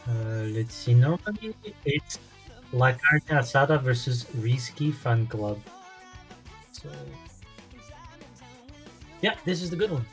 Let's see. Normally, it's Carne, Asada versus RIZKIFANCLUB. So, yeah, this is the good one.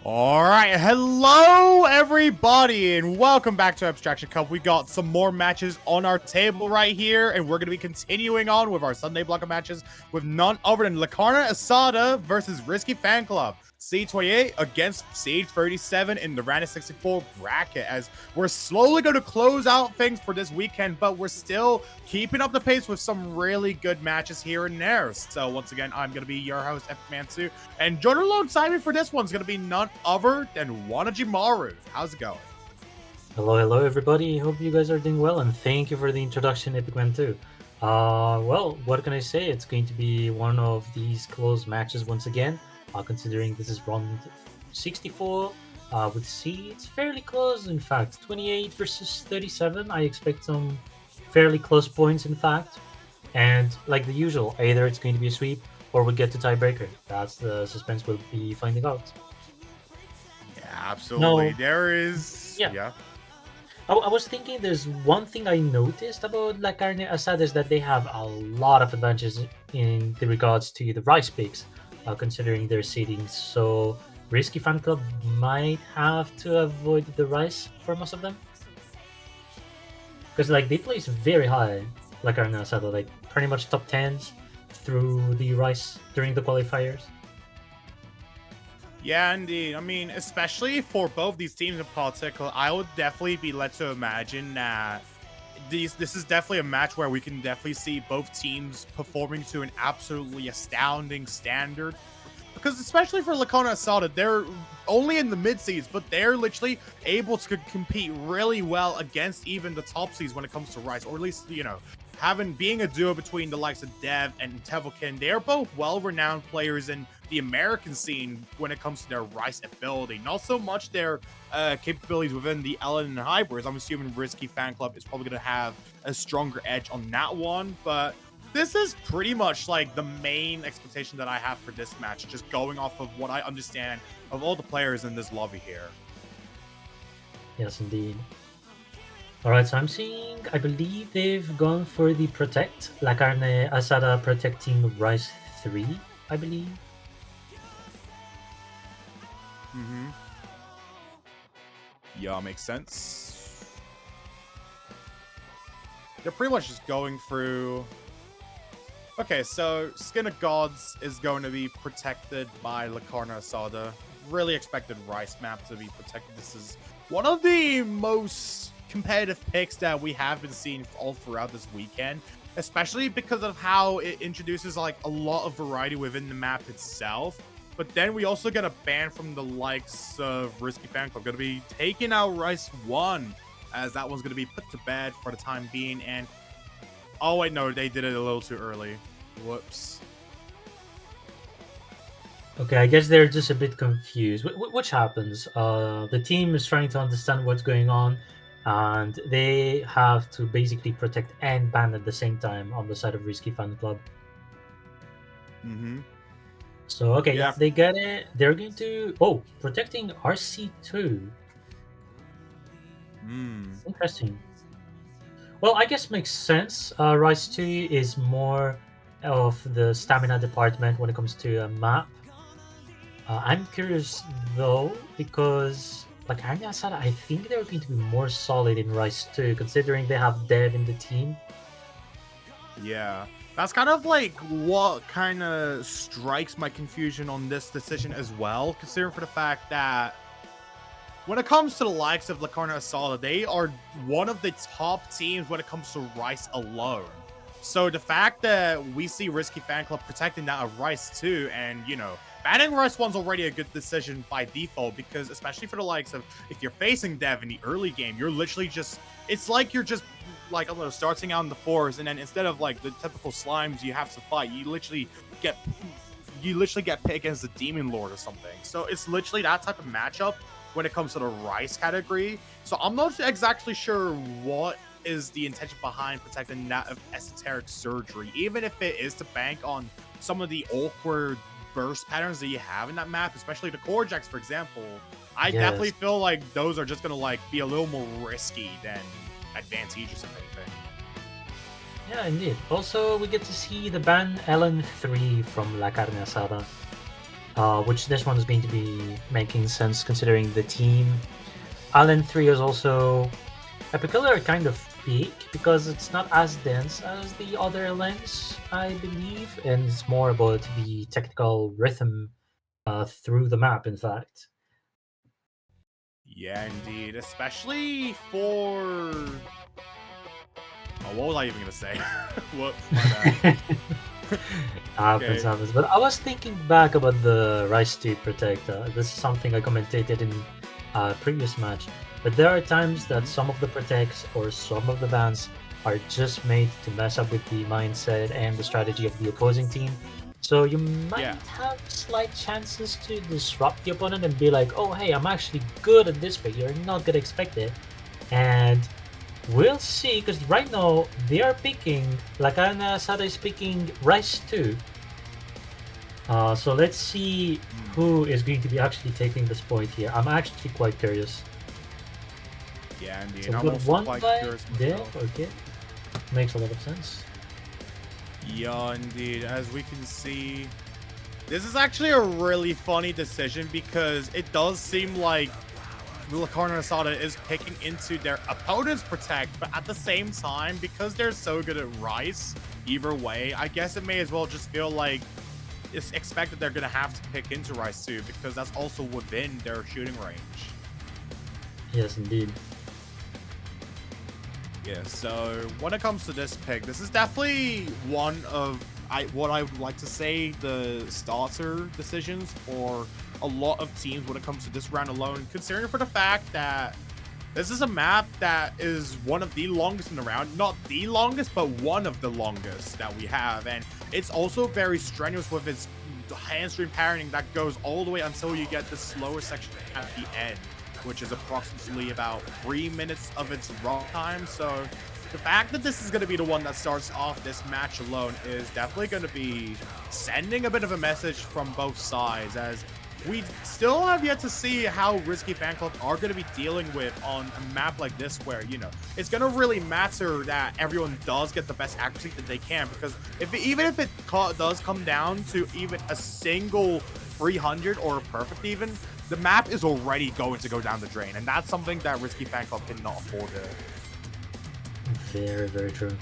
All right, hello everybody, and welcome back to Abstraction Cup. We got some more matches on our table right here, and we're going to be continuing on with our Sunday block of matches with none other than Carne Asada versus Risky Fan Club. C28 against Siege 37 in the Rana 64 bracket, as we're slowly going to close out things for this weekend, but we're still keeping up the pace with some really good matches here and there. So once again, I'm going to be your host, Epic Man2, and joining alongside me for this one's going to be none other than Wanijimaru. How's it going? Hello, everybody. Hope you guys are doing well, and thank you for the introduction, Epic Man 2. Well, what can I say? It's going to be one of these close matches once again, considering this is round 64 with C. It's fairly close, in fact. 28 versus 37. I expect some fairly close points, in fact. And like the usual, either it's going to be a sweep or we get to tiebreaker. That's the suspense we'll be finding out. Yeah, absolutely. No, There is. yeah. Yeah. I was thinking there's one thing I noticed about La Carne Asada is that they have a lot of advantages in the regards to the rice picks, considering their seedings. So Risky Fan Club might have to avoid the rice for most of them. Because like they place very high La Carne Asada, like pretty much top tens through the rice during the qualifiers. Yeah, indeed. I mean, especially for both these teams in particular, I would definitely be led to imagine that this is definitely a match where we can definitely see both teams performing to an absolutely astounding standard. Because especially for Carne Asada, they're only in the mid seeds, but they're literally able to compete really well against even the top seeds when it comes to Rice, or at least, being a duo between the likes of Dev and Tevelkin. They're both well-renowned players in the American scene when it comes to their Rice ability. Not so much their capabilities within the Ellen and Hybrids. I'm assuming Risky Fan Club is probably going to have a stronger edge on that one, but this is pretty much like the main expectation that I have for this match, just going off of what I understand of all the players in this lobby here. Yes, indeed. Alright, so I'm seeing, I believe they've gone for the Protect. La Carne Asada protecting Rice 3, I believe. Mm-hmm. Yeah, makes sense. They're pretty much just going through... Okay, so Skin of Gods is going to be protected by Carne Asada. Really expected Rice map to be protected. This is one of the most competitive picks that we have been seeing all throughout this weekend, especially because of how it introduces like a lot of variety within the map itself. But then we also get a ban from the likes of Risky Fan Club. Going to be taking out Rice 1, as that one's going to be put to bed for the time being. And oh, wait, no, they did it a little too early. Whoops. Okay, I guess they're just a bit confused. Which happens? The team is trying to understand what's going on, and they have to basically protect and ban at the same time on the side of Risky Fan Club. Mm-hmm. So, okay, yeah, they get it. They're going to... Oh, protecting RC2. Interesting. Well, I guess makes sense. Rice 2 is more of the stamina department when it comes to a map. I'm curious though, because like Carne Asada, I think they're going to be more solid in Rice 2, considering they have Dev in the team. Yeah. That's kind of like what kind of strikes my confusion on this decision as well, considering for the fact that when it comes to the likes of Carne Asada, they are one of the top teams when it comes to Rice alone. So the fact that we see Risky Fan Club protecting that of Rice too, and banning Rice 1's already a good decision by default, because especially for the likes of, if you're facing Dev in the early game, you're literally just, it's like you're just like, I don't know, starting out in the forest, and then instead of like the typical slimes you have to fight, you literally get pit against the Demon Lord or something. So it's literally that type of matchup when it comes to the Rice category. So I'm not exactly sure what is the intention behind protecting that of esoteric surgery, even if it is to bank on some of the awkward burst patterns that you have in that map, especially the core jacks, for example. I definitely Yes. feel like those are just gonna like be a little more risky than advantageous, if anything. Yeah, indeed. Also, we get to see the ban LN3 from La Carne Asada, which this one is going to be making sense considering the team. LN3 is also a peculiar kind of peak because it's not as dense as the other lens, I believe, and it's more about the technical rhythm through the map, in fact. Yeah, indeed. Especially for. Oh, what was I even gonna say? Whoops, my bad. Happens, Okay. happens. But I was thinking back about the Rise to Protect. This is something I commentated in previous match. But there are times that Mhm. some of the protects or some of the bans are just made to mess up with the mindset and the strategy of the opposing team. So you might Yeah. have slight chances to disrupt the opponent and be like, "Oh, hey, I'm actually good at this, but you're not gonna expect it." And we'll see, because right now they are picking, Lakana Asada is picking Rice too. So let's see Mm. who is going to be actually taking this point here. I'm actually quite curious. Yeah, So indeed. we I'm got also one quite by curious Dev, myself. okay. Makes a lot of sense. Yeah, indeed. As we can see, this is actually a really funny decision because it does seem like Carne and Asada is picking into their opponent's protect, but at the same time, because they're so good at Rice, either way, I guess it may as well just feel like it's expected they're going to have to pick into Rice too, because that's also within their shooting range. Yes, indeed. Yeah, so when it comes to this pick, this is definitely one of what I would like to say the starter decisions for a lot of teams when it comes to this round alone, considering for the fact that this is a map that is one of the longest in the round. Not the longest, but one of the longest that we have. And it's also very strenuous with its handstream parrying that goes all the way until you get the slower section at the end, which is approximately about 3 minutes of its run time. So the fact that this is going to be the one that starts off this match alone is definitely going to be sending a bit of a message from both sides, as we still have yet to see how Risky Fan Club are going to be dealing with on a map like this, where, you know, it's going to really matter that everyone does get the best accuracy that they can, because even if it does come down to even a single 300 or a perfect even, the map is already going to go down the drain, and that's something that Risky Fan Club cannot afford to. Very, very true.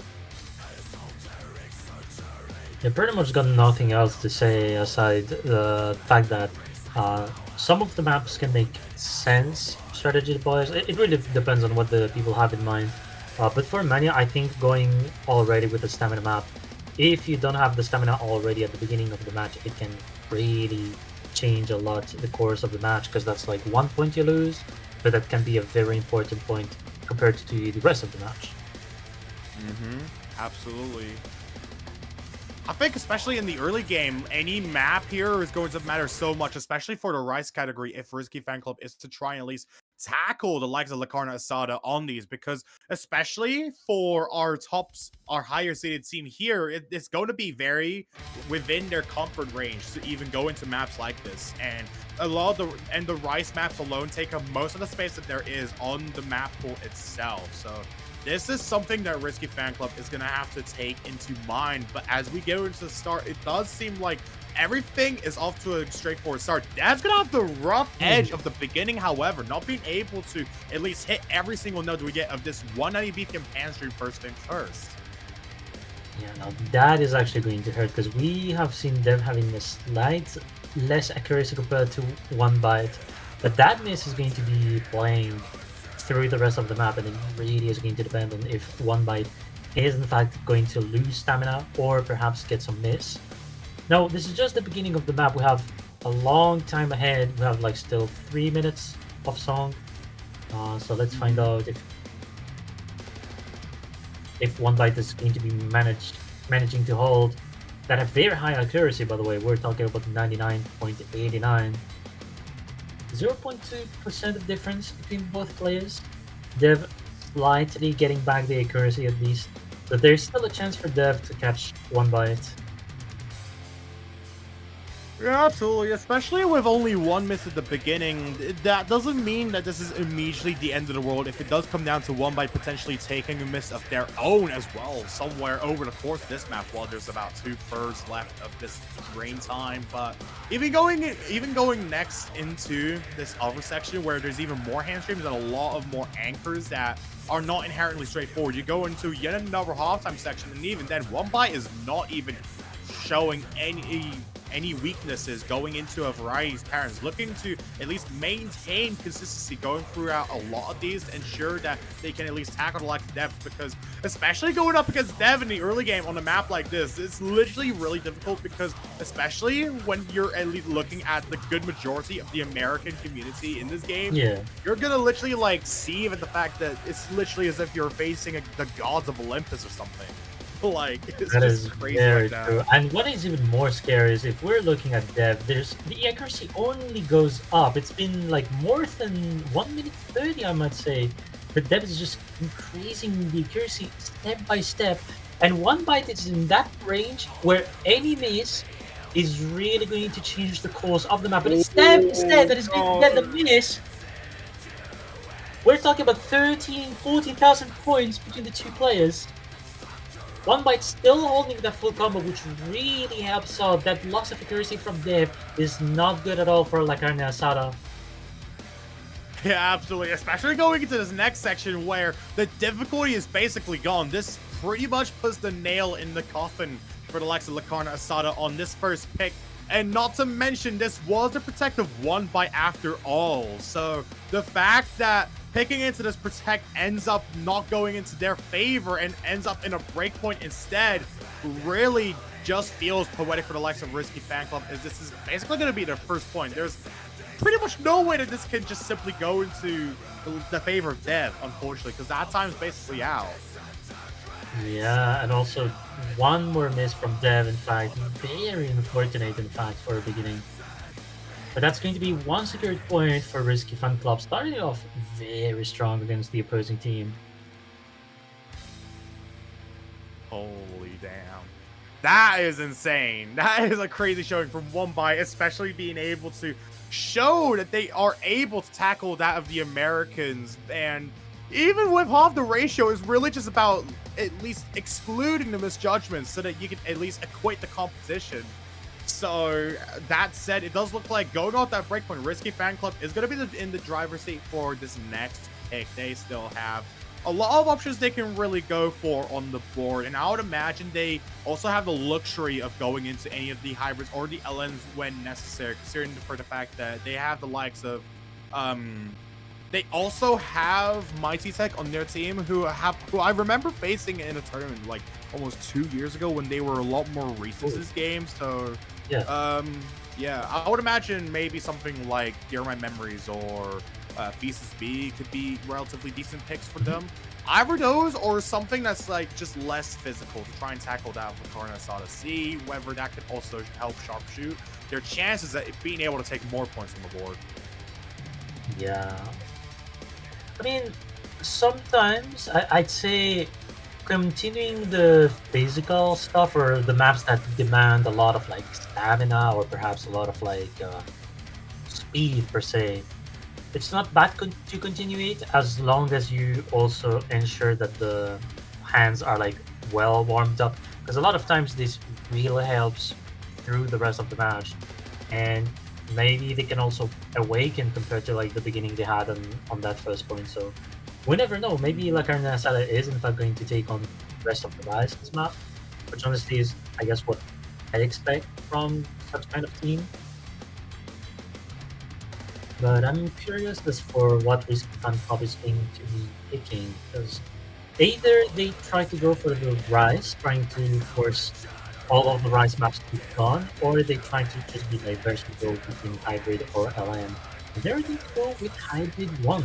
Yeah, pretty much got nothing else to say aside the fact that some of the maps can make sense strategy-wise. It really depends on what the people have in mind. But for many, I think going already with the stamina map, if you don't have the stamina already at the beginning of the match, it can really change a lot the course of the match, because that's like 1 point you lose, but that can be a very important point compared to the rest of the match. Absolutely. I think especially in the early game, any map here is going to matter so much, especially for the Rice category, if Risky Fan Club is to try and at least tackle the likes of Lacarna Asada on these, because especially for our tops, our higher seeded team here, it's going to be very within their comfort range to even go into maps like this. And a lot of the Rice maps alone take up most of the space that there is on the map pool itself. So this is something that Risky Fan Club is going to have to take into mind. But as we go into the start, it does seem like everything is off to a straightforward start. Dad's going to have the rough edge of the beginning, however, not being able to at least hit every single note we get of this 190 BPM pan stream first thing first. Yeah, now that is actually going to hurt, because we have seen them having a slight less accuracy compared to one bite, but that miss is going to be playing through the rest of the map, and it really is going to depend on if one bite is in fact going to lose stamina or perhaps get some miss. Now, this is just the beginning of the map. We have a long time ahead. We have like still 3 minutes of song. So let's find out if one bite is going to be managing to hold that have very high accuracy. By the way, we're talking about 99.89. 0.2% of difference between both players. Dev slightly getting back the accuracy at least. But there's still a chance for Dev to catch one bite. Yeah, absolutely. Especially with only one miss at the beginning, that doesn't mean that this is immediately the end of the world. If it does come down to one by potentially taking a miss of their own as well, somewhere over the course of this map, while there's about 2/3 left of this rain time. But even going next into this other section where there's even more hand streams and a lot of more anchors that are not inherently straightforward, you go into yet another halftime section, and even then, one by is not even showing any weaknesses going into a variety of patterns, looking to at least maintain consistency going throughout a lot of these to ensure that they can at least tackle the likes of Dev, because especially going up against Dev in the early game on a map like this, it's literally really difficult, because especially when you're at least looking at the good majority of the American community in this game, Yeah. you're gonna literally like see even the fact that it's literally as if you're facing the gods of Olympus or something. Like, it's That just is crazy very like that. true. And what is even more scary is if we're looking at Dev, there's the accuracy only goes up. It's been like more than 1 minute 30, I might say. But Dev is just increasing the accuracy step by step. And one bite is in that range where any miss is really going to change the course of the map. But instead that is going to get the miss. We're talking about 14,000 points between the two players. One bite still holding that full combo, which really helps out. That loss of accuracy from Dev is not good at all for La Carne Asada. Yeah, absolutely. Especially going into this next section where the difficulty is basically gone. This pretty much puts the nail in the coffin for the likes of La Carne Asada on this first pick. And not to mention, this was a protective one by after all. So the fact that picking into this protect ends up not going into their favor and ends up in a breakpoint instead really just feels poetic for the likes of RIZKIFANCLUB, as this is basically going to be their first point. There's pretty much no way that this can just simply go into the favor of Dev, unfortunately, because that time's basically out. Yeah, and also one more miss from Dev, in fact. Very unfortunate, in fact, for the beginning. But that's going to be one secured point for RIZKIFANCLUB, starting off very strong against the opposing team. Holy damn. That is insane. That is a crazy showing from one by, especially being able to show that they are able to tackle that of the Americans. And even with half the ratio, is really just about at least excluding the misjudgments so that you can at least equate the competition. So that said, it does look like going off that breakpoint, RIZKIFANCLUB is going to be in the driver's seat for this next pick. They still have a lot of options they can really go for on the board, and I would imagine they also have the luxury of going into any of the hybrids or the LNs when necessary, considering for the fact that they have the likes of they also have Mighty Tech on their team, who I remember facing in a tournament like almost 2 years ago when they were a lot more recent in this game. So Yeah. yeah, I would imagine maybe something like Dear My Memories or Thesis B could be relatively decent picks for them. Either those or something that's like just less physical to try and tackle that with Carne Asada. See whether that could also help sharpshoot their chances at being able to take more points on the board. Yeah. I mean, sometimes I'd say continuing the physical stuff or the maps that demand a lot of like stamina or perhaps a lot of like speed per se, it's not bad to continue it as long as you also ensure that the hands are like well warmed up, because a lot of times this really helps through the rest of the match, and maybe they can also awaken compared to like the beginning they had on that first point. So we never know, maybe like our Nasada is in fact going to take on the rest of the Rise this map, which honestly is I guess what I expect from such kind of team. But I'm curious as for what RIZKIFANCLUB is going to be picking, because either they try to go for the Rise, trying to force all of the Rise maps to be gone, or they try to just be diverse and go between Hybrid or LM. And they're going to go with Hybrid 1.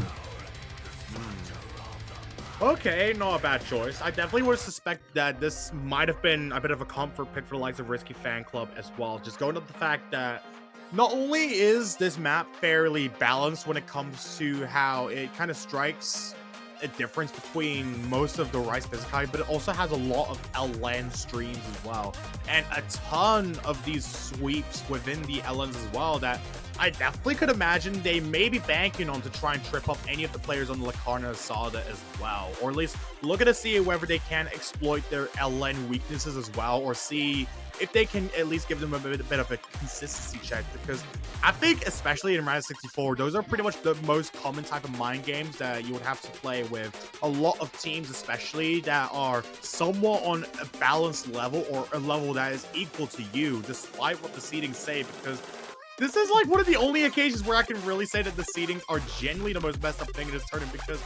Okay, not a bad choice. I definitely would suspect that this might have been a bit of a comfort pick for the likes of RIZKIFANCLUB as well. Just going up the fact that not only is this map fairly balanced when it comes to how it kind of strikes a difference between most of the Rice Physikai, but it also has a lot of LN streams as well, and a ton of these sweeps within the LNs as well that I definitely could imagine they may be banking on to try and trip up any of the players on the Carne Asada as well, or at least looking to see whether they can exploit their LN weaknesses as well, or see if they can at least give them a bit of a consistency check, because I think, especially in Rise 64, those are pretty much the most common type of mind games that you would have to play with a lot of teams, especially that are somewhat on a balanced level, or a level that is equal to you, despite what the seedings say, because this is like one of the only occasions where I can really say that the seedings are genuinely the most messed up thing in this tournament, because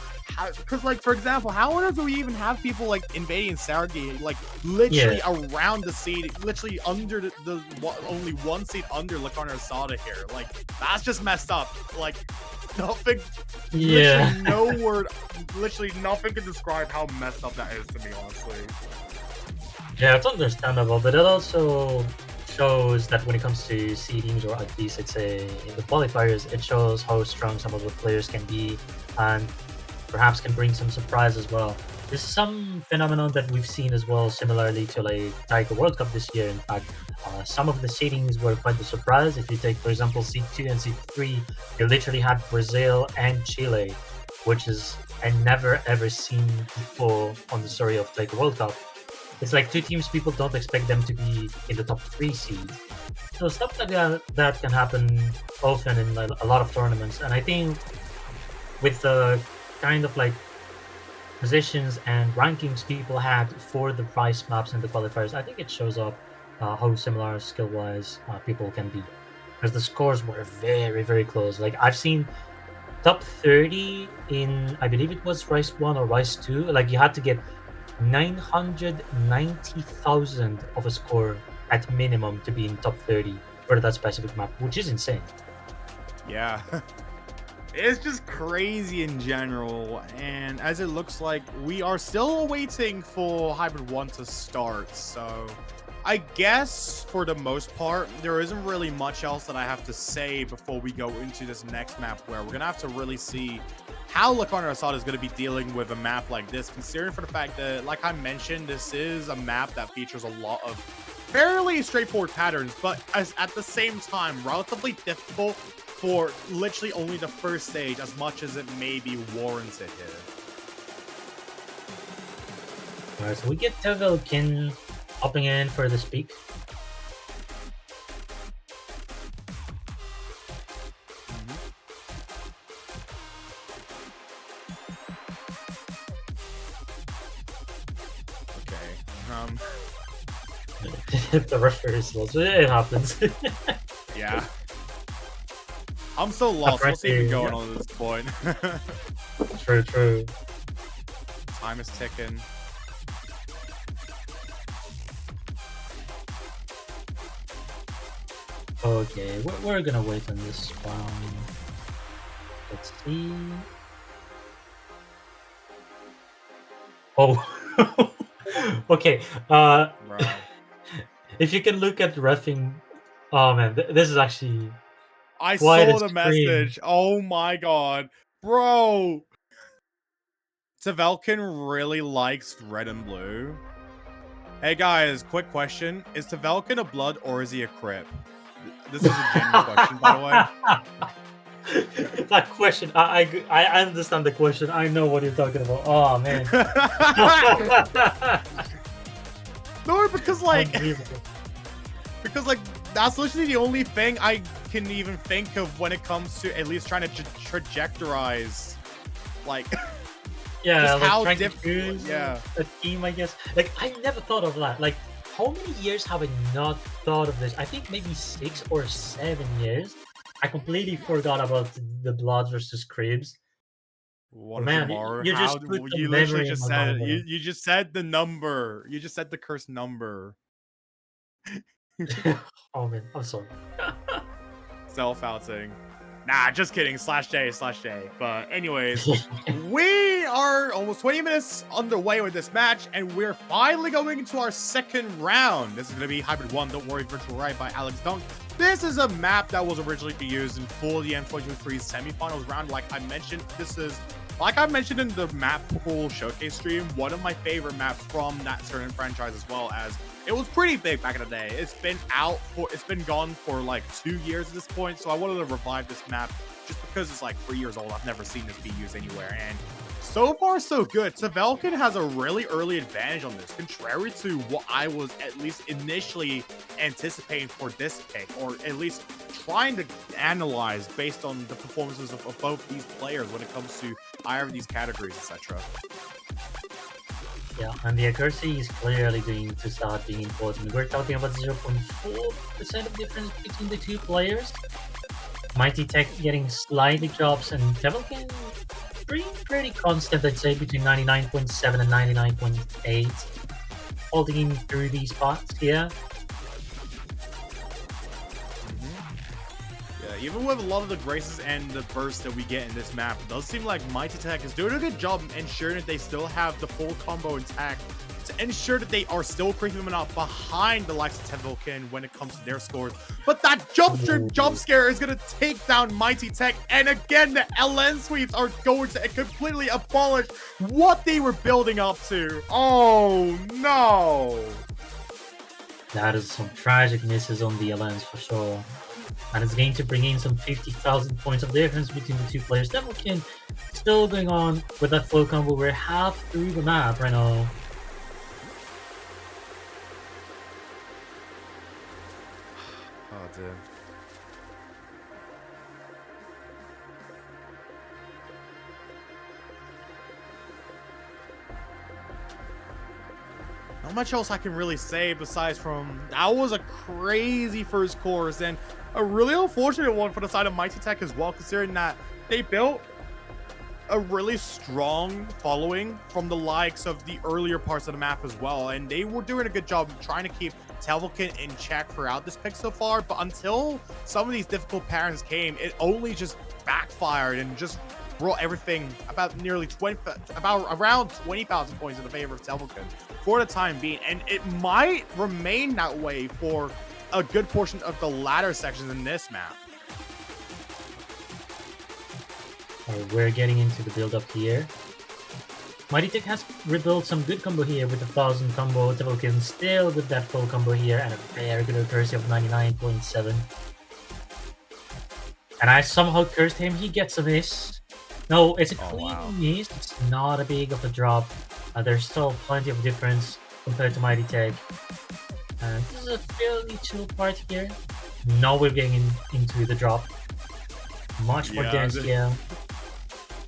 like, for example, how on earth do we even have people like invading Sargi, like literally around the seed, literally under the only one seed under Lacarna Asada here? Like, that's just messed up. Like, nothing, literally no word, literally nothing can describe how messed up that is to me, honestly. Yeah, it's understandable, but it also shows that when it comes to seedings, or at least it's in the qualifiers, it shows how strong some of the players can be, and perhaps can bring some surprise as well. This is some phenomenon that we've seen as well, similarly to like Tiger World Cup this year. In fact, some of the seedings were quite a surprise. If you take, for example, seed 2 and seed 3, you literally had Brazil and Chile, which is a never ever seen before on the story of Tiger World Cup. It's like two teams people don't expect them to be in the top 3 seeds. So stuff like that can happen often in a lot of tournaments. And I think with the kind of like positions and rankings people had for the prize maps and the qualifiers, I think it shows up how similar skill-wise people can be. Because the scores were very, very close. Like, I've seen top 30 in, I believe it was Rice 1 or Rice 2. Like, you had to get 990,000 of a score at minimum to be in top 30 for that specific map, which is insane. Yeah. It's just crazy in general, and as it looks like we are still waiting for Hybrid 1 to start, so I guess for the most part there isn't really much else that I have to say before we go into this next map, where we're gonna have to really see how Lacarna Asada is going to be dealing with a map like this, considering for the fact that, like I mentioned, this is a map that features a lot of fairly straightforward patterns, but at the same time relatively difficult for literally only the first stage, as much as it may be warranted here. Alright, so we get Tevelkin hopping in for the speak. The referee is lost. It happens. Yeah. I'm so lost. What's even going on at this point? True. Time is ticking. Okay, we're gonna wait on this one. Let's see. Oh. Okay. If you can look at reffing, oh man, this is actually. I saw the message. Oh my god, bro! Tevelkin really likes red and blue. Hey guys, quick question: is Tevelkin a blood or is he a crip? This is a genuine question, by the way. That question, I understand the question. I know what you're talking about. Oh man. No, because like, that's literally the only thing I can even think of when it comes to at least trying to trajectorize, like, yeah, just like how difficult. Yeah, a team, I guess. Like, I never thought of that. Like, how many years have I not thought of this? I think maybe 6 or 7 years. I completely forgot about the Blood versus Cribs. Wanijimaru. You just put the you memory literally just in my said mind, you just said the number. You just said the cursed number. Oh man, I'm sorry. Self-outing. Nah, just kidding. /J. But anyways, we are almost 20 minutes underway with this match, and we're finally going into our second round. This is going to be Hybrid 1, Don't Worry, Virtual Ride by Alex Dunk. This is a map that was originally used in full the M2023 semifinals round. Like I mentioned, this is like I mentioned in the map pool showcase stream, one of my favorite maps from that certain franchise, as well as it was pretty big back in the day. It's been gone for like 2 years at this point, so I wanted to revive this map just because it's like 3 years old. I've never seen this be used anywhere, and so far so good. Tavelkin has a really early advantage on this, contrary to what I was at least initially anticipating for this pick, or at least trying to analyze based on the performances of both these players when it comes to either of these categories, etc. Yeah, and the accuracy is clearly going to start being important. We're talking about 0.4% of difference between the two players. Mighty Tech getting slightly drops, and Devilkin pretty constant, I'd say, between 99.7 and 99.8. Holding in through these spots here. Even with a lot of the graces and the bursts that we get in this map, it does seem like Mighty Tech is doing a good job ensuring that they still have the full combo intact to ensure that they are still creeping them up behind the likes of Tevilkin when it comes to their scores. But that jump scare is going to take down Mighty Tech, and again, the LN sweeps are going to completely abolish what they were building up to. Oh, no! That is some tragic misses on the LNs for sure. And it's going to bring in some 50,000 points of difference between the two players. Devilkin still going on with that flow combo. We're half through the map right now. Oh, dude. Not much else I can really say besides from that was a crazy first course and a really unfortunate one for the side of Mighty Tech as well, considering that they built a really strong following from the likes of the earlier parts of the map as well, and they were doing a good job trying to keep Tevilkin in check throughout this pick so far, but until some of these difficult patterns came, it only just backfired and just brought everything about around 20,000 points in the favor of Tevilkin for the time being, and it might remain that way for a good portion of the latter sections in this map. We're getting into the build-up here. Mighty Tech has rebuilt some good combo here with the 1000 combo. Tevilkin still with that full combo here and a very good accuracy of 99.7. And I somehow cursed him. He gets a miss. No, it's a clean miss. It's not a big of a drop. There's still plenty of difference compared to Mighty Tech. And this is a fairly chill part here. Now we're getting into the drop. Much more dense, yeah.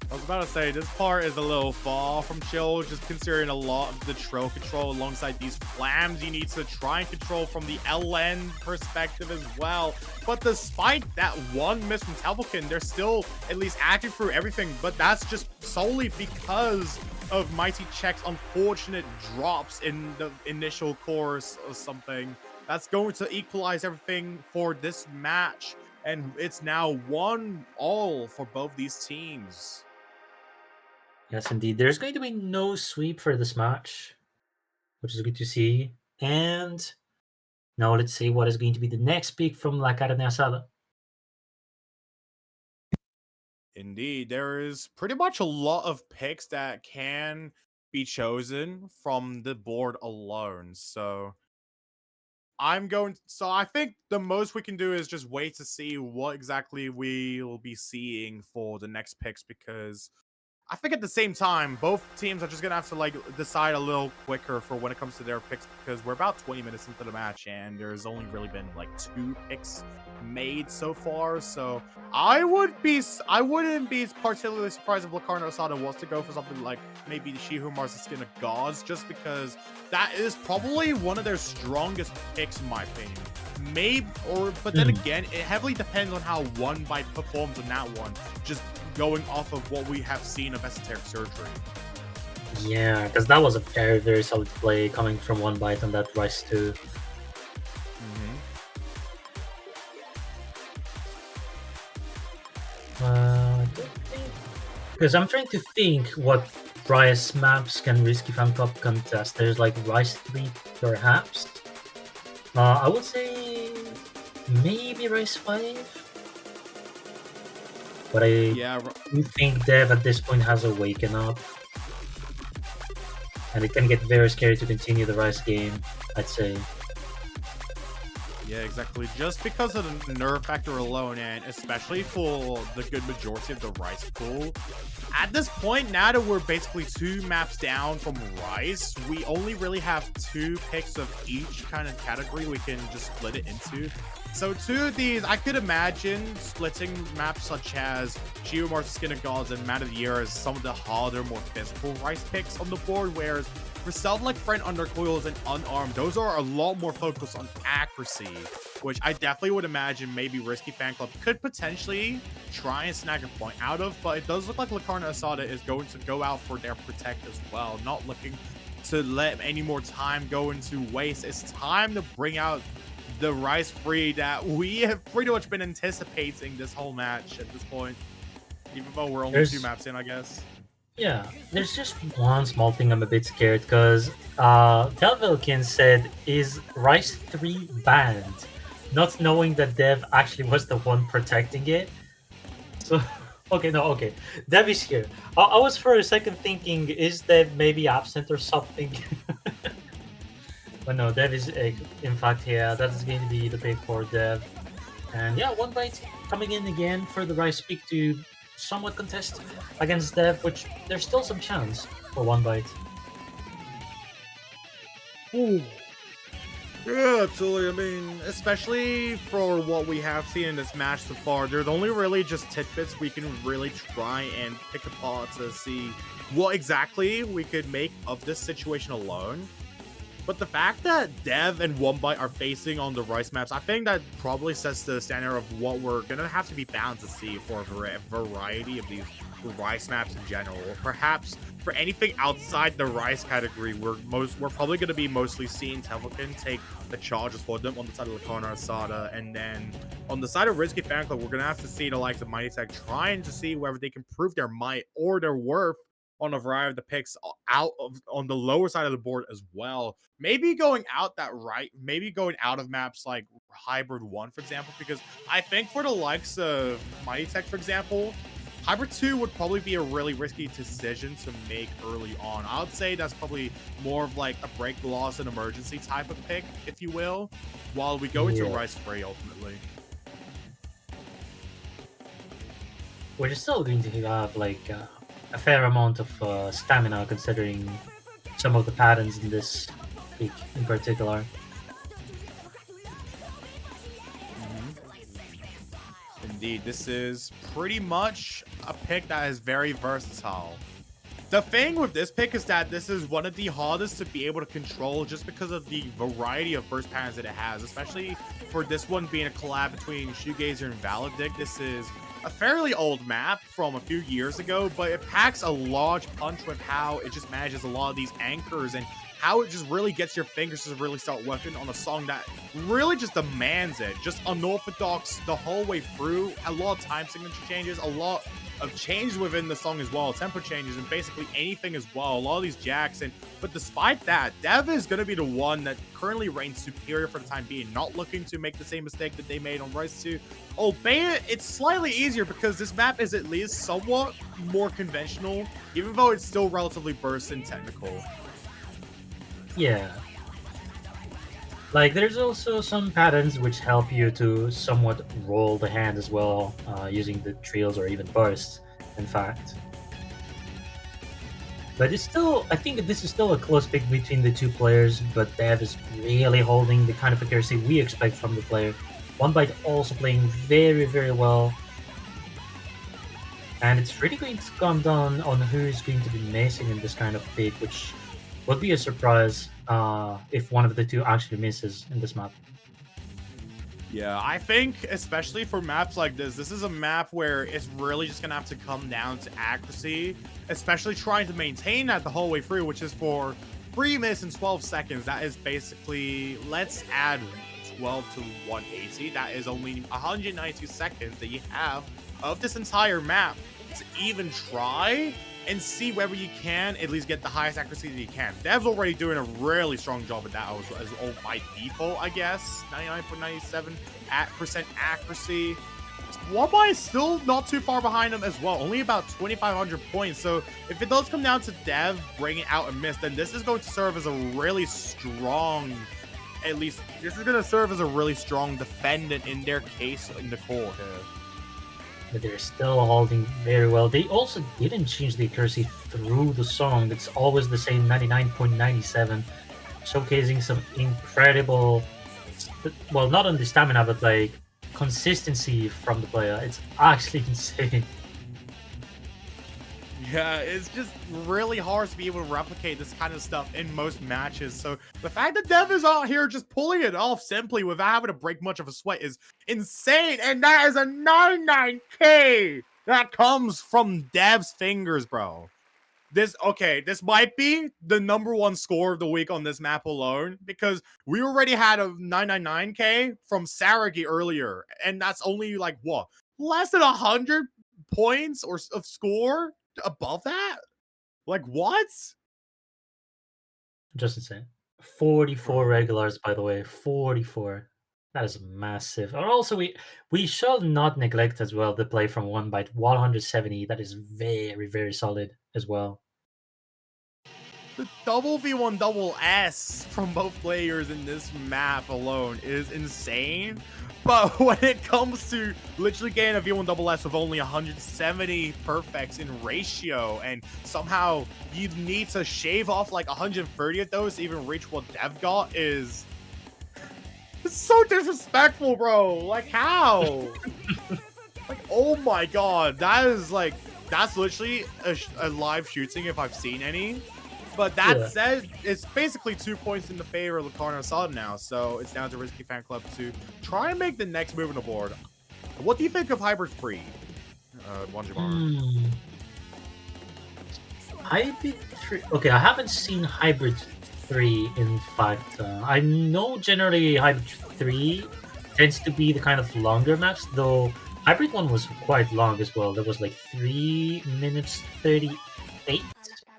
I was about to say, this part is a little far from chill, just considering a lot of the trail control alongside these flams you need to try and control from the LN perspective as well. But despite that one miss from Tevilkin, they're still at least acting through everything, but that's just solely because of Mighty Tech's unfortunate drops in the initial course or something. That's going to equalize everything for this match, and it's now 1-1 for both these teams. Yes, indeed. There's going to be no sweep for this match, which is good to see. And now let's see what is going to be the next pick from La Carne Asada. Indeed, there is pretty much a lot of picks that can be chosen from the board alone. So I think the most we can do is just wait to see what exactly we'll be seeing for the next picks, because I think at the same time, both teams are just going to have to decide a little quicker for when it comes to their picks, because we're about 20 minutes into the match and there's only really been 2 picks made so far. So I wouldn't be particularly surprised if Carne Asada was to go for something like maybe the She Who Mars the Skin of Gods, just because that is probably one of their strongest picks in my opinion. But then again, it heavily depends on how One Bite performs in that one, just going off of what we have seen of Esoteric Surgery. Yeah, because that was a very, very solid play coming from One Bite on that Rise 2. Because I'm trying to think what Rise maps can RIZKIFANCLUB contest. There's Rise 3 perhaps. I would say maybe Rise 5. but I Yeah, do think Dev at this point has awakened up, and it can get very scary to continue the Rice game, I'd say. yeah, exactly. Just because of the nerve factor alone, and especially for the good majority of the Rice pool, at this point, now that we're basically 2 maps down from Rice, we only really have 2 picks of each kind of category we can just split it into. So 2 of these, I could imagine splitting maps such as Shiomar Skin of Gods and Man of the Year as some of the harder, more physical Rice picks on the board, whereas for stuff like Friend Undercoils and Unarmed, those are a lot more focused on accuracy, which I definitely would imagine maybe Risky Fan Club could potentially try and snag a point out of, but it does look like Carne Asada is going to go out for their Protect as well, not looking to let any more time go into waste. It's time to bring out the Rice Free that we have pretty much been anticipating this whole match at this point, even though we're only 2 There's maps in, I guess. Yeah, there's just one small thing I'm a bit scared because Delvilkin said, "Is Rice 3 banned?" Not knowing that Dev actually was the one protecting it. So, okay, no, okay. Dev is here. I was for a second thinking, is Dev maybe absent or something? But no, Dev is, in fact, here. That is going to be the pick for Dev. And yeah, one bite coming in again for the Rice Peak to somewhat contest against Dev, which there's still some chance for one bite. Ooh. Yeah, absolutely. I mean, especially for what we have seen in this match so far, there's only really just tidbits we can really try and pick apart to see what exactly we could make of this situation alone. But the fact that Dev and One Bite are facing on the Rice maps, I think that probably sets the standard of what we're going to have to be bound to see for a variety of these Rice maps in general. Or perhaps for anything outside the Rice category, we're probably going to be mostly seeing Tevelkin take the charges for them on the side of Lakona Asada. And then on the side of Risky Fan Club, we're going to have to see the likes of Mighty Tech trying to see whether they can prove their might or their worth on a variety of the picks on the lower side of the board as well. Maybe going out maybe going out of maps like Hybrid 1, for example, because I think for the likes of Mighty Tech, for example, Hybrid 2 would probably be a really risky decision to make early on. I would say that's probably more of like a break the loss and emergency type of pick, if you will, while we go into Rice Free ultimately. We're still going to have like a fair amount of stamina considering some of the patterns in this peak in particular. Indeed, this is pretty much a pick that is very versatile. The thing with this pick is that this is one of the hardest to be able to control just because of the variety of burst patterns that it has, especially for this one being a collab between Shoegazer and Valedict. This is a fairly old map from a few years ago, but it packs a large punch with how it just manages a lot of these anchors and how it just really gets your fingers to really start working on a song that really just demands it. Just unorthodox the whole way through. A lot of time signature changes, a lot of change within the song as well, tempo changes, and basically anything as well. A lot of these jacks, but despite that, Dev is going to be the one that currently reigns superior for the time being, not looking to make the same mistake that they made on Rise 2. Albeit, it's slightly easier because this map is at least somewhat more conventional, even though it's still relatively burst and technical. Yeah. Like, there's also some patterns which help you to somewhat roll the hand as well, using the trails or even bursts, in fact. But it's still, I think this is still a close pick between the two players, but Dev is really holding the kind of accuracy we expect from the player. One Bite also playing very, very well. And it's really going to come down on who's going to be missing in this kind of pick, which would be a surprise if one of the two actually misses in this map. Yeah, I think especially for maps like this is a map where it's really just going to have to come down to accuracy, especially trying to maintain that the whole way through, which is for 3 minutes and 12 seconds. That is basically, let's add 12 to 180. That is only 192 seconds that you have of this entire map to even try and see whether you can at least get the highest accuracy that you can. Dev's already doing a really strong job with that as by default, I guess. 99.97% accuracy. Wambai is still not too far behind him as well, only about 2,500 points. So if it does come down to Dev bringing out a miss, then this is going to serve as a really strong, at least this is going to serve as a really strong defendant in their case in the core here. But they're still holding very well. They also didn't change the accuracy through the song. It's always the same 99.97, showcasing some incredible, well, not on the stamina, but like consistency from the player. It's actually insane. Yeah, it's just really hard to be able to replicate this kind of stuff in most matches. So the fact that Dev is out here just pulling it off simply without having to break much of a sweat is insane. And that is a 99K that comes from Dev's fingers, bro. This might be the #1 score of the week on this map alone, because we already had a 999K from Saragi earlier, and that's only like what, less than 100 points or of score above that. Like, what? Just insane. 44 regulars, by the way. 44. That is massive. And also, we shall not neglect as well the play from 1 byte 170. That is very, very solid as well. The double V1 double S from both players in this map alone is insane. But when it comes to literally getting a V1 double S with only 170 perfects in ratio, and somehow you need to shave off like 130 of those to even reach what Dev got, is it's so disrespectful, bro. Like, how? Like, oh my god, that's literally a live shooting if I've seen any. But that said, it's basically 2 points in the favor of the Carne Asada now, so it's down to RIZKIFANCLUB to try and make the next move on the board. What do you think of Hybrid 3, Wanijimaru? Hybrid 3... Okay, I haven't seen Hybrid 3, in fact. I know generally Hybrid 3 tends to be the kind of longer maps, though Hybrid 1 was quite long as well. There was like 3 minutes 38,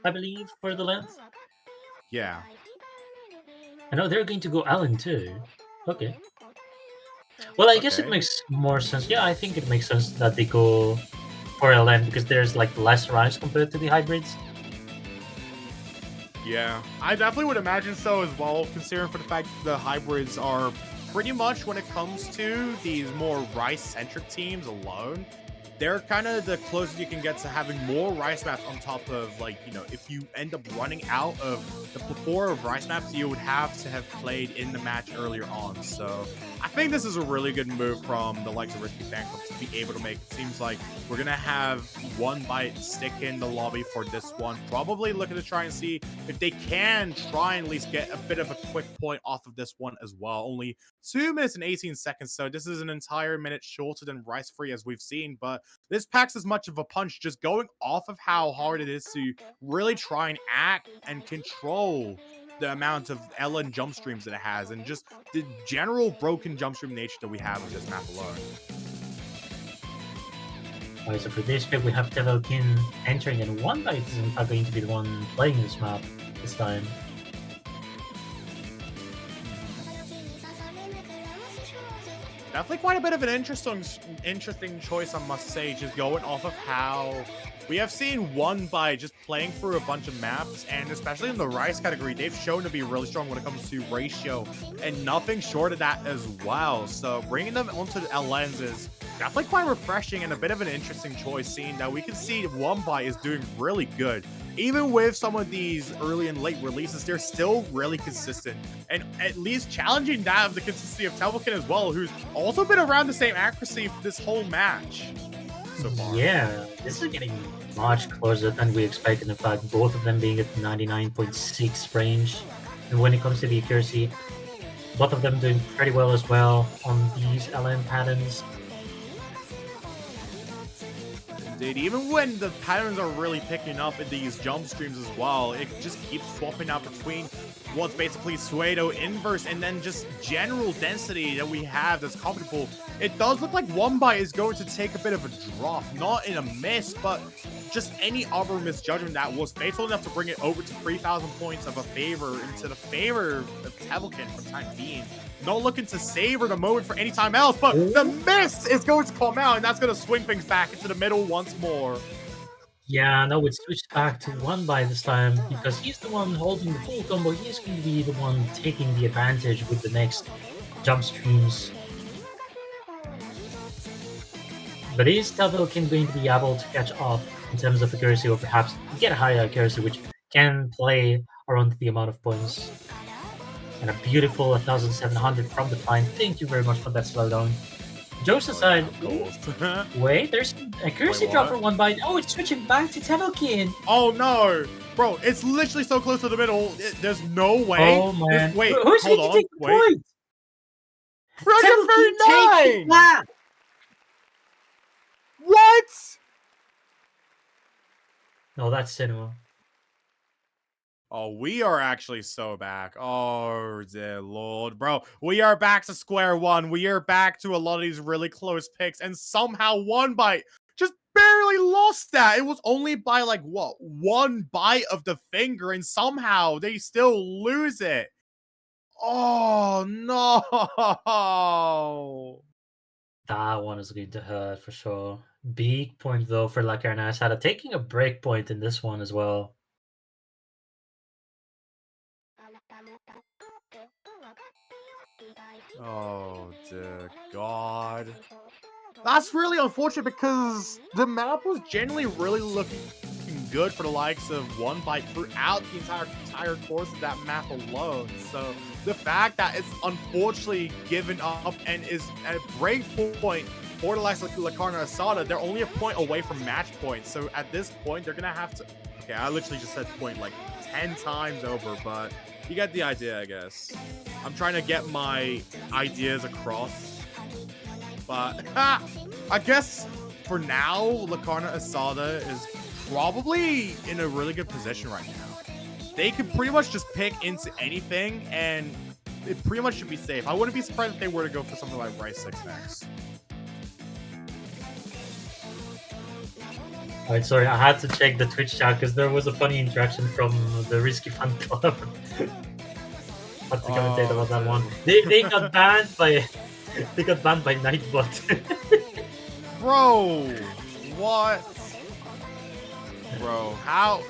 I believe, for the length. Yeah. I know they're going to go Allen too. Okay. Well, I guess it makes more sense. Yeah, I think it makes sense that they go for LN because there's like less rise compared to the hybrids. Yeah, I definitely would imagine so as well, considering for the fact that the hybrids are pretty much, when it comes to these more rice-centric teams alone, they're kind of the closest you can get to having more rice maps on top of, like, you know, if you end up running out of the plethora of rice maps you would have to have played in the match earlier on. So I think this is a really good move from the likes of RIZKIFANCLUB to be able to make. It seems like we're going to have 1byte stick in the lobby for this one. Probably looking to try and see if they can try and at least get a bit of a quick point off of this one as well. Only 2 minutes and 18 seconds, so this is an entire minute shorter than Rice Free as we've seen, but this packs as much of a punch, just going off of how hard it is to really try and act and control the amount of LN jump streams that it has, and just the general broken jump stream nature that we have with this map alone. Alright, so for this pick, we have Develkin entering, and 1byte is in fact going to be the one playing this map this time. Definitely quite a bit of an interesting choice, I must say, just going off of how we have seen 1byte just playing through a bunch of maps, and especially in the Rice category, they've shown to be really strong when it comes to ratio, and nothing short of that as well. So bringing them onto the LNs is definitely quite refreshing and a bit of an interesting choice, seeing that we can see 1byte is doing really good. Even with some of these early and late releases, they're still really consistent, and at least challenging that of the consistency of Develkin as well, who's also been around the same accuracy for this whole match so far. Yeah, this is getting much closer than we expected. In fact, both of them being at 99.6 range. And when it comes to the accuracy, both of them doing pretty well as well on these LN patterns. Indeed, even when the patterns are really picking up in these jump streams as well, it just keeps swapping out between what's basically pseudo inverse and then just general density that we have that's comfortable. It does look like 1byte is going to take a bit of a drop, not in a miss, but just any other misjudgment that was faithful enough to bring it over to 3,000 points of a favor into the favor of Tevelkin for the time being. Not looking to savor the moment for any time else, but the miss is going to come out, and that's going to swing things back into the middle once more. Yeah, no, it switched back to one by this time because he's the one holding the full combo. He's going to be the one taking the advantage with the next jump streams. But is Tevelkin going to be able to catch up in terms of accuracy, or perhaps get a higher accuracy, which can play around the amount of points? And a beautiful 1,700 from the client. Thank you very much for that slowdown. Jokes aside, wait, there's an accuracy drop for one bite. Oh, it's switching back to Tevelkin. Oh no, bro, it's literally so close to the middle. There's no way. Oh man, wait, who's going to take the point? Tevelkin taking that. What? No, that's cinema. Oh, we are actually so back. Oh, dear Lord. Bro, we are back to square one. We are back to a lot of these really close picks, and somehow one bite just barely lost that. It was only by, like, what, one bite of the finger, and somehow they still lose it. Oh, no. That one is going to hurt for sure. Big point, though, for Carne and Asada, taking a break point in this one as well. Oh, dear God. That's really unfortunate because the map was generally really looking good for the likes of one bite throughout the entire course of that map alone. So the fact that it's unfortunately given up and is at a break point for the likes of Carne and Asada, they're only a point away from match points. So at this point, they're gonna have to. Okay, I literally just said point like 10 times over, but you get the idea, I guess. I'm trying to get my ideas across. But I guess for now, Carne and Asada is probably in a really good position right now. They could pretty much just pick into anything, and it pretty much should be safe. I wouldn't be surprised if they were to go for something like Rice 6 next. Alright, sorry, I had to check the Twitch chat because there was a funny interaction from the RIZKIFANCLUB. Had to commentate about that one. They got banned by Nightbot. Bro, what? Bro, how?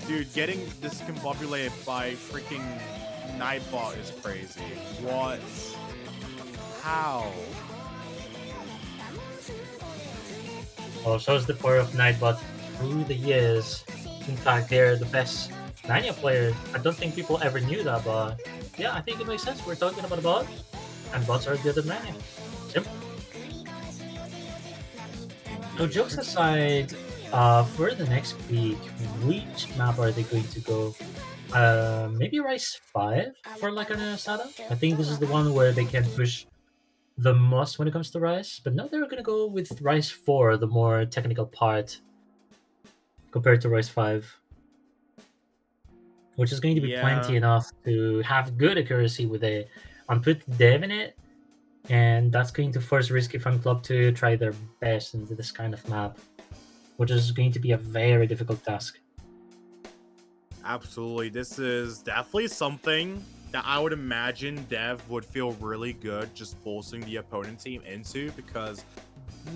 Dude, getting discombobulated by freaking Nightbot is crazy. What? How? Well, shows the power of Nightbot through the years. In fact, they're the best Nanya player. I don't think people ever knew that, but yeah, I think it makes sense. We're talking about a bot, and bots are good at Nanya. Simple. So jokes aside, for the next week, which map are they going to go? Maybe Rice 5 for Carne and Asada? I think this is the one where they can push the most when it comes to Rice, but no, they're gonna go with Rice 4, the more technical part, compared to Rice 5, which is going to be plenty enough to have good accuracy with a unput dev in it, and that's going to force RIZKIFANCLUB to try their best into this kind of map, which is going to be a very difficult task. Absolutely, this is definitely something that I would imagine Dev would feel really good just forcing the opponent team into, because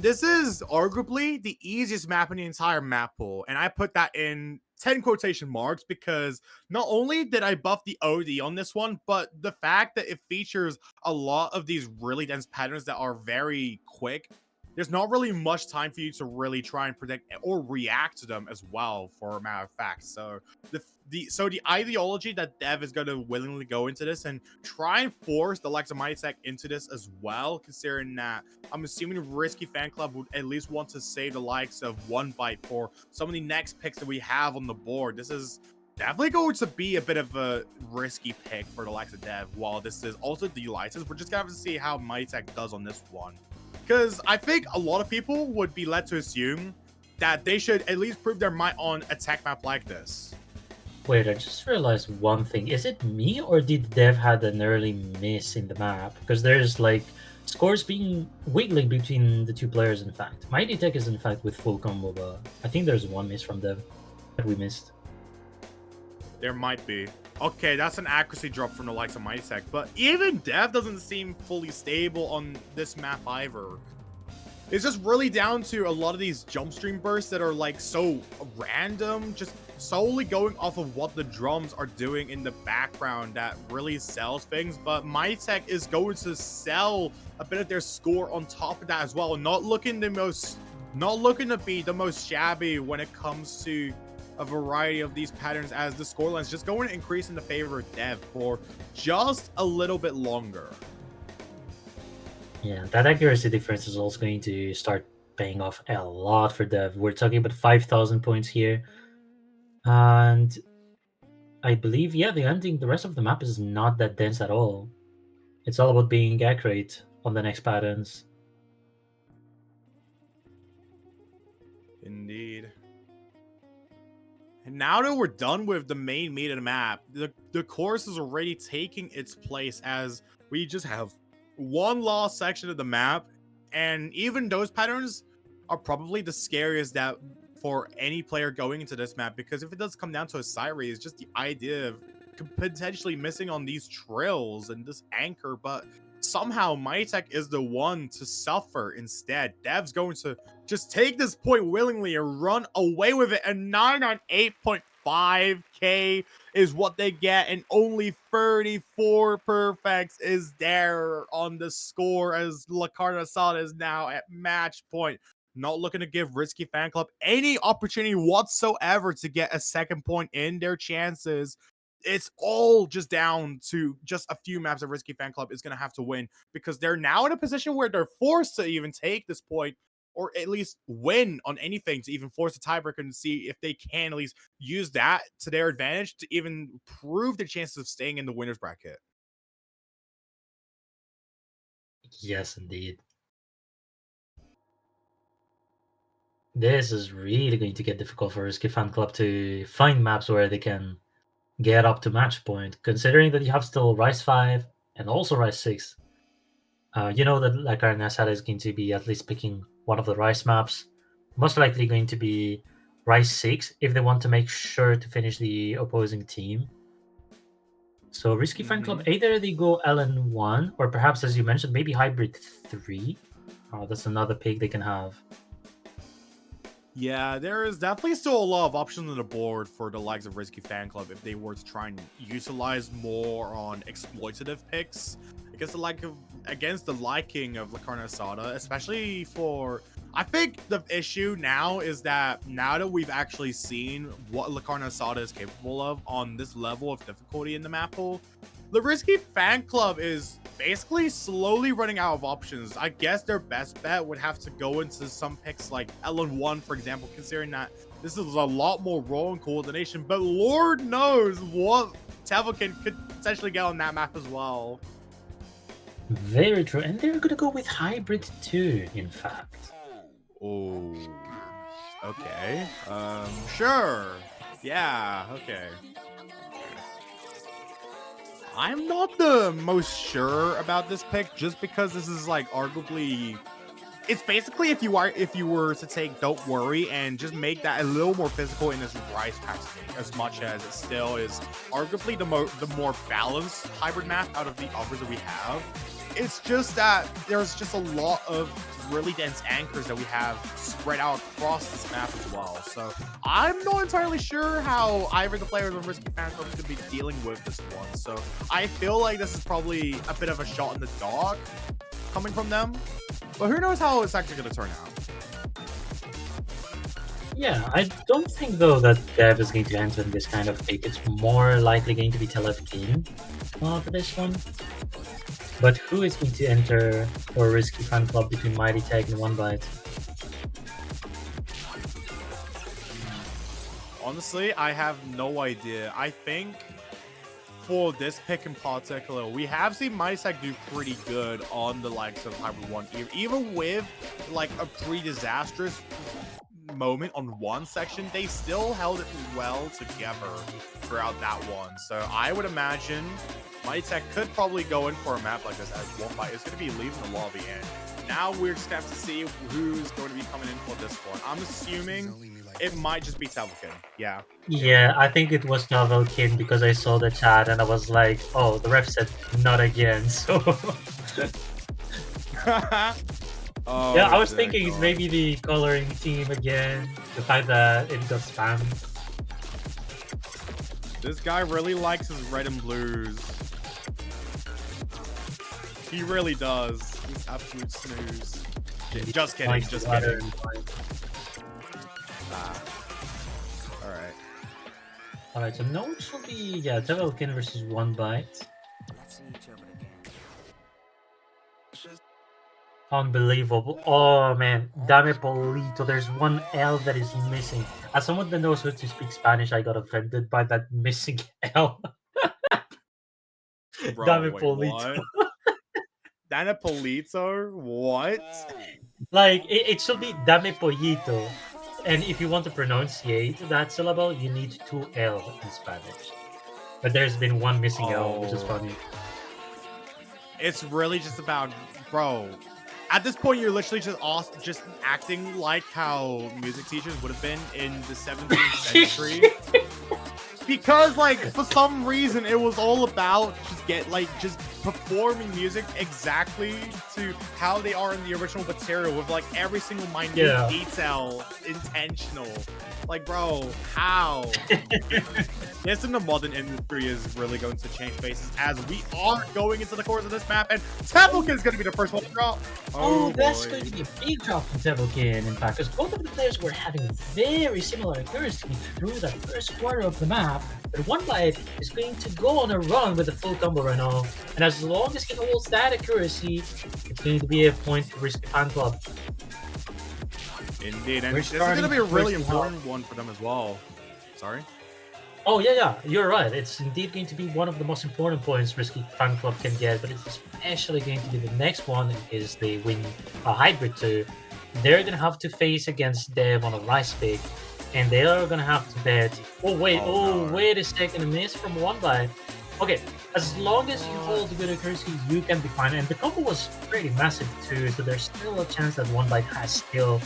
this is arguably the easiest map in the entire map pool. And I put that in 10 quotation marks because not only did I buff the OD on this one, but the fact that it features a lot of these really dense patterns that are very quick. There's not really much time for you to really try and predict or react to them as well, for a matter of fact. So the ideology that Dev is going to willingly go into this and try and force the likes of Mytech into this as well, considering that I'm assuming RIZKIFANCLUB would at least want to save the likes of one bite for some of the next picks that we have on the board. This is definitely going to be a bit of a risky pick for the likes of Dev. While this is also the license, we're just going to have to see how Mytech does on this one. Because I think a lot of people would be led to assume that they should at least prove their might on a tech map like this. Wait, I just realized one thing. Is it me or did Dev had an early miss in the map? Because there's like scores being wiggling between the two players. In fact, Mighty Tech is in fact with full combo, but I think there's one miss from Dev that we missed. There might be. Okay, that's an accuracy drop from the likes of Mysec, but even Dev doesn't seem fully stable on this map either. It's just really down to a lot of these jump stream bursts that are like so random, just solely going off of what the drums are doing in the background that really sells things. But Mytech is going to sell a bit of their score on top of that as well. Not looking to be the most shabby when it comes to a variety of these patterns, as the scoreline's just going to increase in the favor of Dev for just a little bit longer. Yeah, that accuracy difference is also going to start paying off a lot for Dev. We're talking about 5,000 points here. And I believe, yeah, the rest of the map is not that dense at all. It's all about being accurate on the next patterns. Indeed. And now that we're done with the main meat of the map, the course is already taking its place as we just have one last section of the map, and even those patterns are probably the scariest that for any player going into this map, because if it does come down to a side race, just the idea of potentially missing on these trails and this anchor, but somehow Mytech is the one to suffer instead. Dev's going to just take this point willingly and run away with it, and 9 on 8.5k is what they get, and only 34 perfects is there on the score, as Carne Asada is now at match point. Not looking to give Risky Fan Club any opportunity whatsoever to get a second point in their chances. It's all just down to just a few maps that Risky Fan Club is going to have to win, because they're now in a position where they're forced to even take this point, or at least win on anything to even force a tiebreaker, and see if they can at least use that to their advantage to even prove their chances of staying in the winner's bracket. Yes, indeed. This is really going to get difficult for Risky Fan Club to find maps where they can get up to match point, considering that you have still Rise 5 and also Rise 6. You know that like our Asada is going to be at least picking one of the Rise maps, most likely going to be Rise 6 if they want to make sure to finish the opposing team. So Risky Fan Club, either they go LN1 or perhaps, as you mentioned, maybe Hybrid 3. That's another pick they can have. Yeah, there is definitely still a lot of options on the board for the likes of Risky Fan Club if they were to try and utilize more on exploitative picks against the liking of Carne Asada, especially for. I think the issue now is that now that we've actually seen what Carne Asada is capable of on this level of difficulty in the map pool, the Risky Fan Club is basically slowly running out of options. I guess their best bet would have to go into some picks like LN1, for example, considering that this is a lot more roll and coordination, but Lord knows what Tevokin could potentially get on that map as well. Very true. And they're going to go with Hybrid 2, in fact. Oh, okay. Sure. Yeah, okay. I'm not the most sure about this pick, just because this is like arguably, it's basically if you were to take Don't Worry and just make that a little more physical in this Rise passing, as much as it still is arguably the more balanced hybrid map out of the others that we have. It's just that there's just a lot of really dense anchors that we have spread out across this map as well. So I'm not entirely sure how either the players of Risky Fan Club could be dealing with this one. So I feel like this is probably a bit of a shot in the dark coming from them. But who knows how it's actually going to turn out. Yeah, I don't think though that Dev is going to enter in this kind of pick. It's more likely going to be Telef King for this one. But who is going to enter for Risky Fan Club between Mighty Tag and One Bite? Honestly, I have no idea. I think for this pick in particular, we have seen Mysec do pretty good on the likes of Hybrid 1, even with like a pretty disastrous moment on one section, they still held it well together throughout that one. So I would imagine Mighty Tech could probably go in for a map like this, as one by is going to be leaving the lobby in. Now we're just going to have to see who's going to be coming in for this one. I'm assuming it might just be Tavelkin. Yeah. Yeah, I think it was Tavelkin because I saw the chat and I was like, oh, the ref said not again. So Oh, yeah, I was thinking it's maybe the coloring team again. The fact that it got spammed. This guy really likes his red and blues. He really does. He's absolute snooze. Just kidding, just kidding. Alright. Alright, so no, it should be, yeah, Tavelkin versus One Bite. Unbelievable. Oh man, Dame Polito, there's one L that is missing. As someone that knows how to speak Spanish, I got offended by that missing L. Bro, Dame wait, Polito. what? Dame Polito? What? Like, it should be Dame Pollito. And if you want to pronunciate that syllable, you need 2 L in Spanish. But there's been one missing L, which is funny. It's really just about, bro. At this point, you're literally just acting like how music teachers would have been in the 17th century. Because, like, for some reason, it was all about just performing music exactly to how they are in the original material, with like every single minute detail intentional. Like, bro, how? This in the modern industry is really going to change faces as we are going into the course of this map, and Tavelkin is going to be the first one to drop. Oh, that's going to be a big drop from Tavelkin, in fact, because both of the players were having very similar accuracy through that first quarter of the map. But One Bite is going to go on a run with a full combo right now, and as long as he holds that accuracy, it's going to be a point for RIZKIFANCLUB. Indeed, and this is going to be a really important one for them as well. Sorry? Oh, yeah, you're right. It's indeed going to be one of the most important points RIZKIFANCLUB can get, but it's especially going to be the next one in case they win a Hybrid 2. They're going to have to face against Dev on a Rice pick, and they are going to have to bet. Oh, wait a second, a miss from One Bite. Okay, as long as you hold good accuracy, you can be fine. And the combo was pretty massive too, so there's still a chance that One Bite has still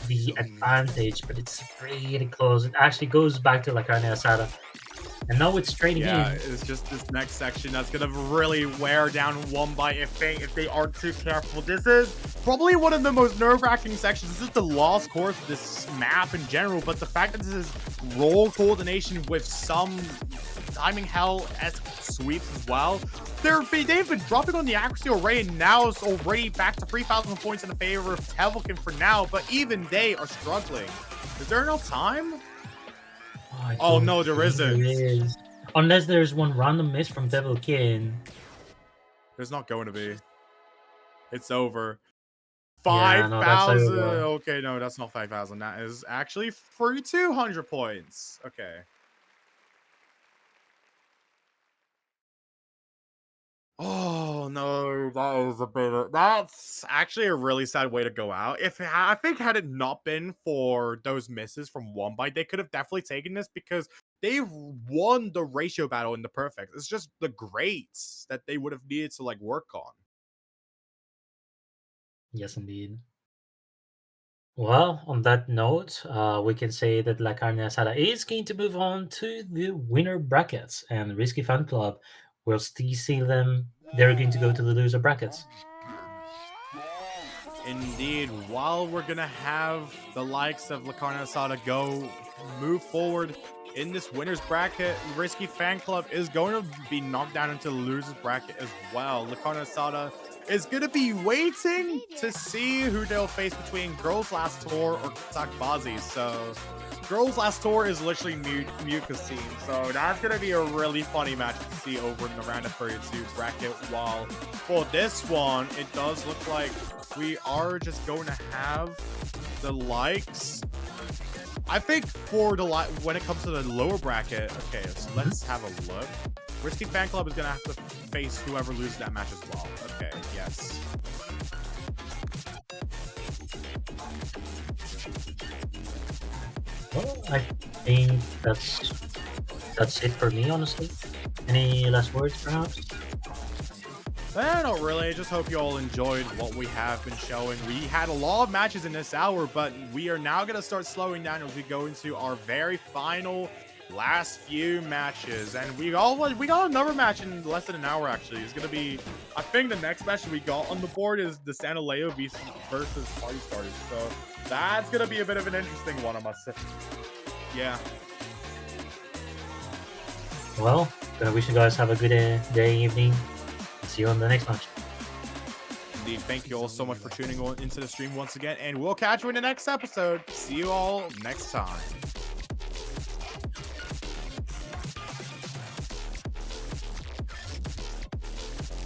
the advantage, but it's pretty close. It actually goes back to Carne Asada. And now it's straight again. Yeah, it's just this next section that's gonna really wear down One Bite if they aren't too careful. This is probably one of the most nerve-wracking sections. This is the lost course of this map in general, but the fact that this is roll coordination with some timing hell-esque sweeps as well. They've been dropping on the accuracy already, and now it's already back to 3,000 points in the favor of Tavelkin for now, but even they are struggling. Is there enough time? Oh no, there isn't. Unless there's one random miss from Tavelkin. There's not going to be. It's over. 5,000. Okay, no, that's not 5,000. That is actually 3,200 points. Okay. Oh no, that's actually a really sad way to go out. I think had it not been for those misses from One Bite, they could have definitely taken this because they've won the ratio battle in the perfect. It's just the greats that they would have needed to work on. Yes, indeed. Well, on that note, we can say that Carne Asada is going to move on to the winner brackets, and RIZKIFANCLUB will still see them. They're going to go to the loser brackets. Indeed, while we're gonna have the likes of Carne Asada move forward in this winner's bracket, RIZKIFANCLUB is going to be knocked down into the loser's bracket as well. Carne Asada is going to be waiting to see who they'll face between Girls Last Tour or Sakbazi. So Girls Last Tour is literally Muka's team. So that's going to be a really funny match to see over in the round of 32 bracket. While for this one, it does look like we are just going to have the likes. I think for when it comes to the lower bracket, okay, so let's have a look. RIZKIFANCLUB is going to have to face whoever loses that match as well. Okay, yes. Well, I think that's it for me, honestly. Any last words, perhaps? Not really. I just hope you all enjoyed what we have been showing. We had a lot of matches in this hour, but we are now going to start slowing down as we go into our very final last few matches. And we got another match in less than an hour, actually. It's going to be, I think the next match we got on the board is the Santa Leo versus Party Starters. So that's going to be a bit of an interesting one, I must say. Yeah. Well, gonna wish you guys have a good day, evening. See you on the next match. Indeed, thank you all so much for tuning into the stream once again, and we'll catch you in the next episode. See you all next time.